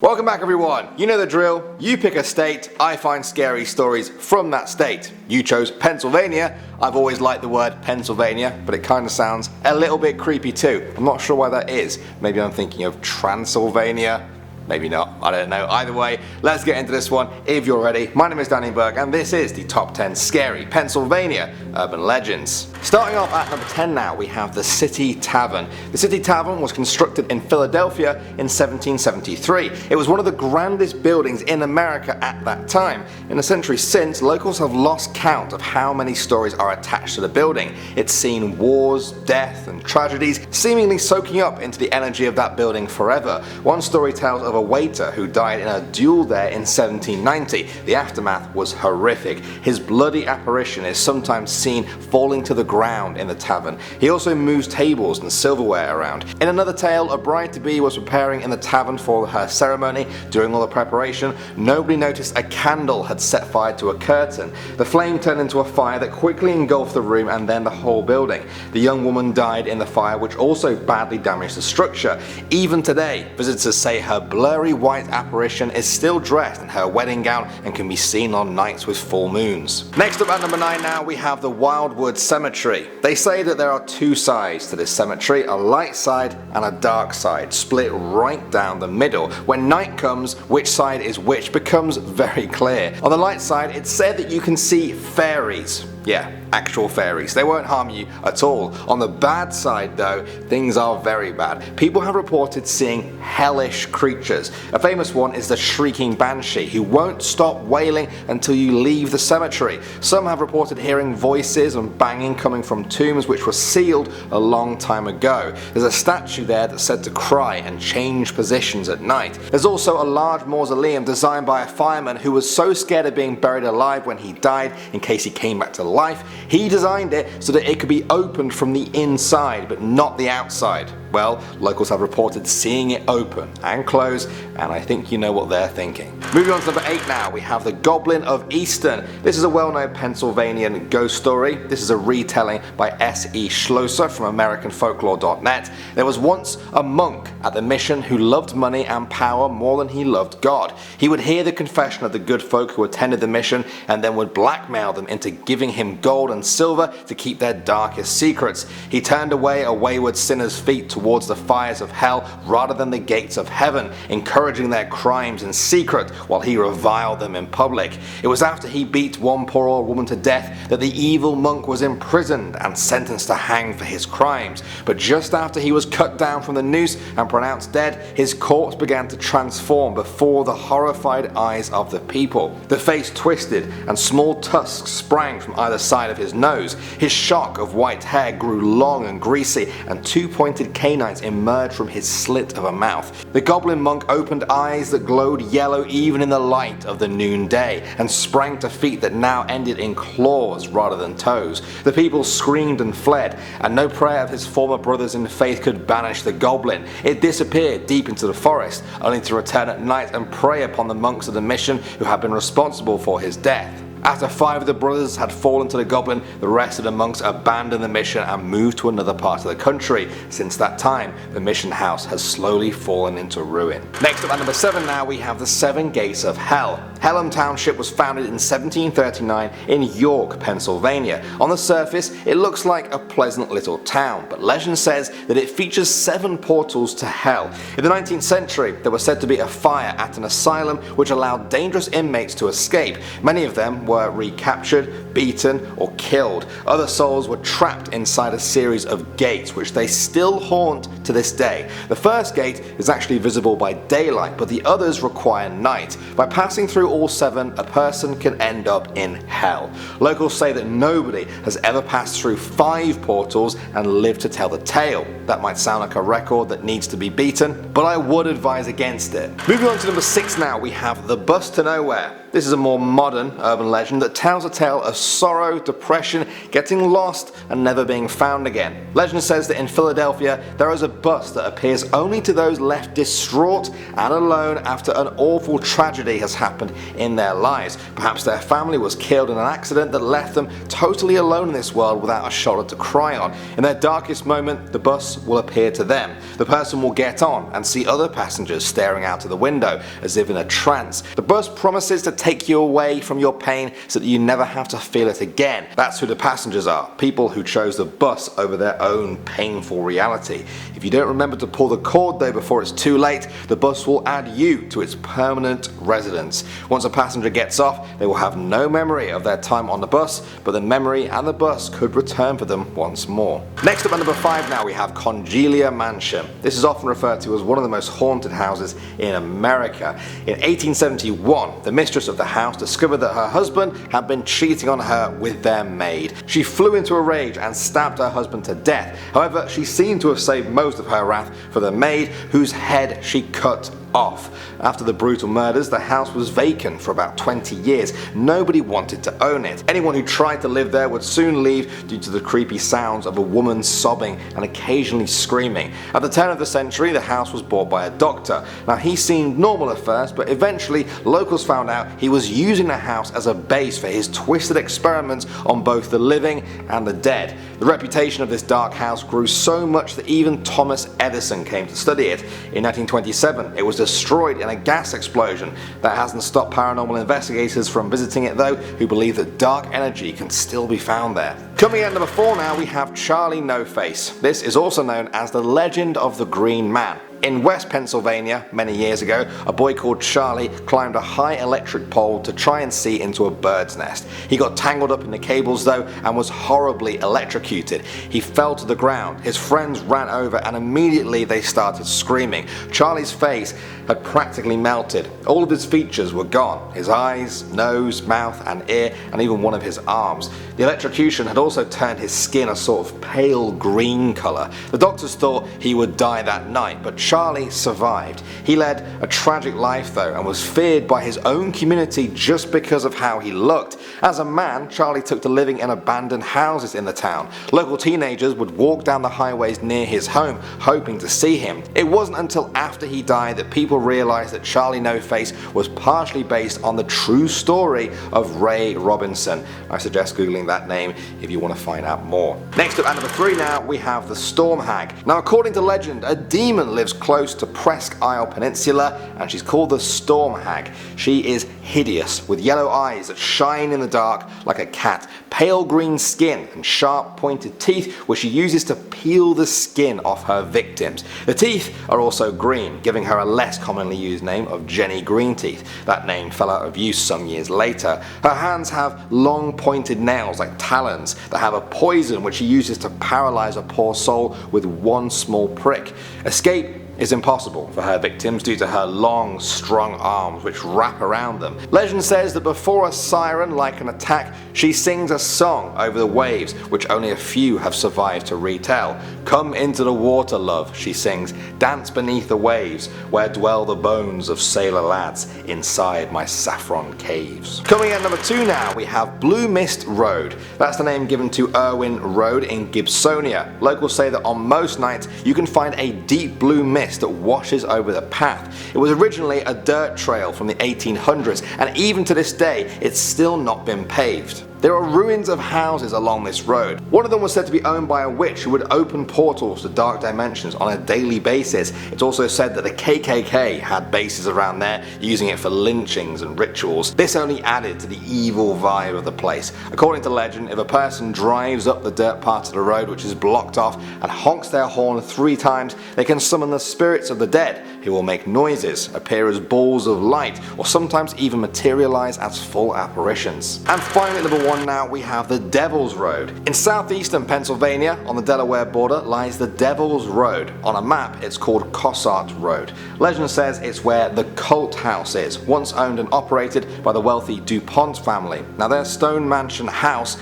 Welcome back everyone, you know the drill, you pick a state, I find scary stories from that state. You chose Pennsylvania. I've always liked the word Pennsylvania, but it kind of sounds a little bit creepy too. I'm not sure why that is. Maybe I'm thinking of Transylvania. Maybe not, I don't know. Either way, let's get into this one if you're ready. My name is Danny Burke and this is the top 10 scary Pennsylvania urban legends. Starting off at number 10 now, we have the City Tavern. The City Tavern was constructed in Philadelphia in 1773. It was one of the grandest buildings in America at that time. In the century since, locals have lost count of how many stories are attached to the building. It's seen wars, death and tragedies, seemingly soaking up into the energy of that building forever. One story tells of a waiter who died in a duel there in 1790. The aftermath was horrific. His bloody apparition is sometimes seen falling to the ground in the tavern. He also moves tables and silverware around. In another tale, a bride-to-be was preparing in the tavern for her ceremony. During all the preparation, nobody noticed a candle had set fire to a curtain. The flame turned into a fire that quickly engulfed the room and then the whole building. The young woman died in the fire, which also badly damaged the structure. Even today, visitors say her blurry white apparition is still dressed in her wedding gown and can be seen on nights with full moons. Next up at number 9 now, we have the WILDWOOD Cemetery. They say that there are two sides to this cemetery, a light side and a dark side, split right down the middle. When night comes, which side is which becomes very clear. On the light side, it's said that you can see fairies. Yeah, actual fairies. They won't harm you at all. On the bad side though, things are very bad. People have reported seeing hellish creatures. A famous one is the shrieking banshee, who won't stop wailing until you leave the cemetery. Some have reported hearing voices and banging coming from tombs which were sealed a long time ago. There's a statue there that's said to cry and change positions at night. There's also a large mausoleum designed by a fireman who was so scared of being buried alive when he died in case he came back to life, he designed it so that it could be opened from the inside but not the outside. Well, locals have reported seeing it open and close, and I think you know what they're thinking. Moving on to number 8 now, we have the Goblin of EASTON. This is a well-known Pennsylvanian ghost story. This is a retelling by S.E. Schlosser from AmericanFolklore.net. There was once a monk at the mission who loved money and power more than he loved God. He would hear the confession of the good folk who attended the mission and then would blackmail them into giving him gold and silver to keep their darkest secrets. He turned away a wayward sinner's feet towards the fires of hell rather than the gates of heaven, encouraging their crimes in secret while he reviled them in public. It was after he beat one poor old woman to death that the evil monk was imprisoned and sentenced to hang for his crimes. But just after he was cut down from the noose and pronounced dead, his corpse began to transform before the horrified eyes of the people. The face twisted and small tusks sprang from either side of his nose. His shock of white hair grew long and greasy, and two pointed canines emerged from his slit of a mouth. The goblin monk opened eyes that glowed yellow even in the light of the noonday, and sprang to feet that now ended in claws rather than toes. The people screamed and fled, and no prayer of his former brothers in faith could banish the goblin. It disappeared deep into the forest, only to return at night and prey upon the monks of the mission who had been responsible for his death. After 5 of the brothers had fallen to the goblin, the rest of the monks abandoned the mission and moved to another part of the country. Since that time, the mission house has slowly fallen into ruin. Next up at number 7 now, we have the 7 Gates of Hell. Pelham Township was founded in 1739 in York, Pennsylvania. On the surface, it looks like a pleasant little town, but legend says that it features 7 portals to hell. In the 19th century, there was said to be a fire at an asylum which allowed dangerous inmates to escape. Many of them were recaptured, beaten or killed. Other souls were trapped inside a series of gates which they still haunt to this day. The first gate is actually visible by daylight, but the others require night. By passing through all 7, a person can end up in hell. Locals say that nobody has ever passed through 5 portals and lived to tell the tale. That might sound like a record that needs to be beaten, but I would advise against it. Moving on to number 6 now, we have the Bus to Nowhere. This is a more modern urban legend legend that tells a tale of sorrow, depression, getting lost, and never being found again. Legend says that in Philadelphia there is a bus that appears only to those left distraught and alone after an awful tragedy has happened in their lives. Perhaps their family was killed in an accident that left them totally alone in this world without a shoulder to cry on. In their darkest moment, the bus will appear to them. The person will get on and see other passengers staring out of the window as if in a trance. The bus promises to take you away from your pain so that you never have to feel it again. That's who the passengers are, people who chose the bus over their own painful reality. If you don't remember to pull the cord though before it's too late, the bus will add you to its permanent residence. Once a passenger gets off, they will have no memory of their time on the bus, but the memory and the bus could return for them once more. Next up at number 5 now we have Congelia Mansion. This is often referred to as one of the most haunted houses in America. In 1871, the mistress of the house discovered that her husband had been cheating on her with their maid. She flew into a rage and stabbed her husband to death. However, she seemed to have saved most of her wrath for the maid, whose head she cut off. After the brutal murders, the house was vacant for about 20 years. Nobody wanted to own it. Anyone who tried to live there would soon leave due to the creepy sounds of a woman sobbing and occasionally screaming. At the turn of the century, the house was bought by a doctor. Now he seemed normal at first, but eventually locals found out he was using the house as a base for his twisted experiments on both the living and the dead. The reputation of this dark house grew so much that even Thomas Edison came to study it. In 1927, it was destroyed in a gas explosion. That hasn't stopped paranormal investigators from visiting it though, who believe that dark energy can still be found there. Coming at number 4 now we have Charlie No Face. This is also known as the Legend of the Green Man. In West Pennsylvania, many years ago, a boy called Charlie climbed a high electric pole to try and see into a bird's nest. He got tangled up in the cables though and was horribly electrocuted. He fell to the ground. His friends ran over and immediately they started screaming. Charlie's face had practically melted. All of his features were gone. His eyes, nose, mouth and ear, and even one of his arms. The electrocution had also turned his skin a sort of pale green colour. The doctors thought he would die that night, but Charlie survived. He led a tragic life though and was feared by his own community just because of how he looked. As a man, Charlie took to living in abandoned houses in the town. Local teenagers would walk down the highways near his home hoping to see him. It wasn't until after he died that people realized that Charlie No Face was partially based on the true story of Ray Robinson. I suggest googling that name if you want to find out more. Next up at number 3 now we have the Storm Hag. Now according to legend, a demon lives close to Presque Isle Peninsula and she's called the Storm Hag. She is hideous with yellow eyes that shine in the dark like a cat, pale green skin and sharp pointed teeth which she uses to peel the skin off her victims. The teeth are also green, giving her a less commonly used name of Jenny Greenteeth. That name fell out of use some years later. Her hands have long pointed nails like talons that have a poison which she uses to paralyze a poor soul with one small prick. Escape is impossible for her victims due to her long, strong arms which wrap around them. Legend says that before a siren like an attack, she sings a song over the waves which only a few have survived to retell. Come into the water, love, she sings, dance beneath the waves, where dwell the bones of sailor lads inside my saffron caves. Coming at number 2 now we have Blue Mist Road. That's the name given to Irwin Road in Gibsonia. Locals say that on most nights you can find a deep blue mist that washes over the path. It was originally a dirt trail from the 1800s and even to this day it's still not been paved. There are ruins of houses along this road. One of them was said to be owned by a witch who would open portals to dark dimensions on a daily basis. It's also said that the KKK had bases around there, using it for lynchings and rituals. This only added to the evil vibe of the place. According to legend, if a person drives up the dirt part of the road which is blocked off and honks their horn 3 times, they can summon the spirits of the dead, who will make noises, appear as balls of light, or sometimes even materialize as full apparitions. And finally, number 1 now, we have the Devil's Road. In southeastern Pennsylvania, on the Delaware border, lies the Devil's Road. On a map, it's called Cossart Road. Legend says it's where the Cult House is, once owned and operated by the wealthy DuPont family. Now their Stone Mansion housed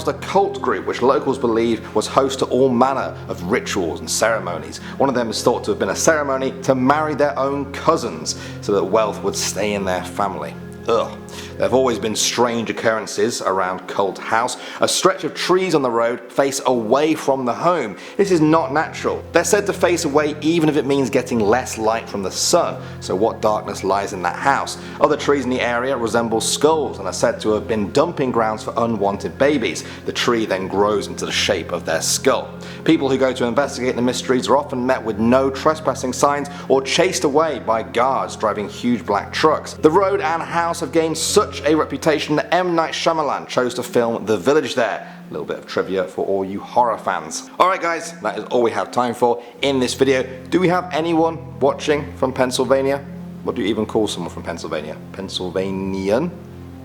a cult group which locals believe was host to all manner of rituals and ceremonies. One of them is thought to have been a ceremony to marry their own cousins so that wealth would stay in their family. Ugh. There have always been strange occurrences around Cult House. A stretch of trees on the road face away from the home. This is not natural. They're said to face away even if it means getting less light from the sun. So what darkness lies in that house? Other trees in the area resemble skulls and are said to have been dumping grounds for unwanted babies. The tree then grows into the shape of their skull. People who go to investigate the mysteries are often met with no trespassing signs or chased away by guards driving huge black trucks. The road and house have gained such a reputation that M. Night Shyamalan chose to film The Village there. A little bit of trivia for all you horror fans. Alright guys, that is all we have time for in this video. Do we have anyone watching from Pennsylvania? What do you even call someone from Pennsylvania? Pennsylvanian?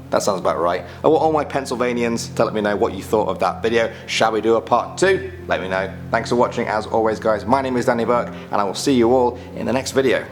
That sounds about right. I want all my Pennsylvanians to let me know what you thought of that video. Shall we do a part 2? Let me know. Thanks for watching as always guys. My name is Danny Burke and I will see you all in the next video.